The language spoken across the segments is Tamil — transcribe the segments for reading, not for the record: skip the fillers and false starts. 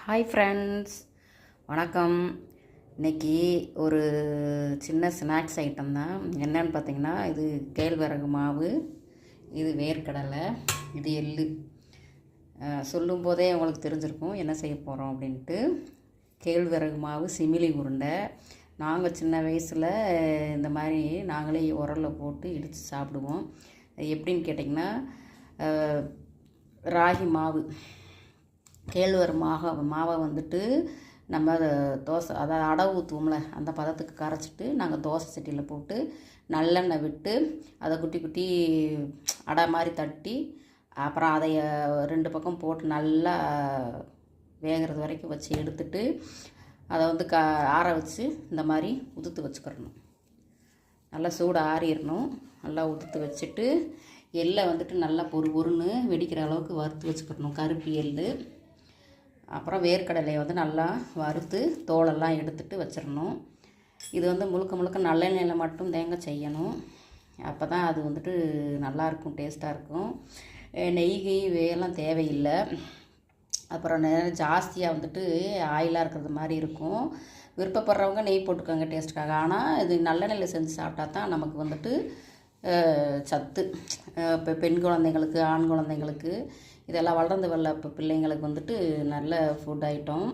ஹாய் ஃப்ரெண்ட்ஸ், வணக்கம். இன்றைக்கி ஒரு சின்ன ஸ்நாக்ஸ் ஐட்டம் தான். என்னன்னு பார்த்தீங்கன்னா, இது கேழ்வரகு மாவு, இது வேர்க்கடலை, இது எள்ளு. சொல்லும் போதே உங்களுக்கு தெரிஞ்சிருக்கும் என்ன செய்ய போகிறோம் அப்படின்ட்டு. கேழ்வரகு மாவு சிமிலி உருண்டை. நாங்கள் சின்ன வயசில் இந்த மாதிரி நாங்களே உரலில் போட்டு இடித்து சாப்பிடுவோம். எப்படின்னு கேட்டிங்கன்னா, ராகி மாவு, கேழ்வரகு மாவை வந்துட்டு நம்ம தோசை அதாவது அடை ஊற்றுவோம்ல, அந்த பதத்துக்கு கரைச்சிட்டு நாங்கள் தோசை சட்டியில் போட்டு நல்லெண்ணெய் விட்டு அதை குட்டி குட்டி அடை மாதிரி தட்டி, அப்புறம் அதை ரெண்டு பக்கம் போட்டு நல்லா வேகிறது வரைக்கும் வச்சு எடுத்துட்டு அதை வந்து ஆற வச்சு இந்த மாதிரி உதுத்து வச்சுக்கிறணும். நல்லா சூடு ஆறிடணும். நல்லா உதுத்து வச்சுட்டு எள்ளை வந்துட்டு நல்லா பொறுன்னு வெடிக்கிற அளவுக்கு வறுத்து வச்சுக்கிறணும். கருப்பு எள், அப்புறம் வேர்க்கடலையை வந்து நல்லா வறுத்து தோலெல்லாம் எடுத்துட்டு வச்சிடணும். இது வந்து முழுக்க நல்லெண்ணெயில் மட்டும் தேங்காய் செய்யணும். அப்போ தான் அது வந்துட்டு நல்லாயிருக்கும், டேஸ்ட்டாக இருக்கும். நெய் வேயெல்லாம் தேவையில்லை. அப்புறம் ஜாஸ்தியாக வந்துட்டு ஆயிலாக இருக்கிறது மாதிரி இருக்கும். விருப்பப்படுறவங்க நெய் போட்டுக்கோங்க டேஸ்ட்டுக்காக. ஆனால் இது நல்லெண்ணெயில் செஞ்சு சாப்பிட்டா தான் நமக்கு வந்துட்டு சத்து. இப்போ பெண் குழந்தைங்களுக்கு, ஆண் குழந்தைங்களுக்கு, இதெல்லாம் வளர்ந்து வரல இப்போ பிள்ளைங்களுக்கு வந்துட்டு நல்ல ஃபுட் ஐட்டம்.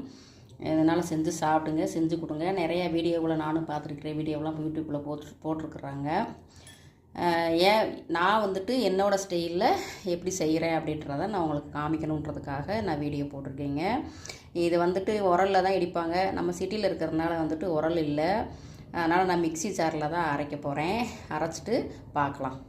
இதனால் செஞ்சு சாப்பிடுங்க, செஞ்சு கொடுங்க. நிறையா வீடியோவில் நானும் பார்த்துருக்குறேன். வீடியோவெலாம் யூடியூப்பில் போட்டிருக்குறாங்க. ஏன் நான் வந்துட்டு என்னோடய ஸ்டைலில் எப்படி செய்கிறேன் அப்படின்றத நான் உங்களுக்கு காமிக்கணுன்றதுக்காக நான் வீடியோ போட்டிருக்கேங்க. இது வந்துட்டு உரலில் தான் இடிப்பாங்க. நம்ம சிட்டியில் இருக்கிறதுனால வந்துட்டு உரல் இல்லை. அதனால் நான் மிக்ஸி ஜாரில் தான் அரைக்க போகிறேன். அரைச்சிட்டு பார்க்கலாம்.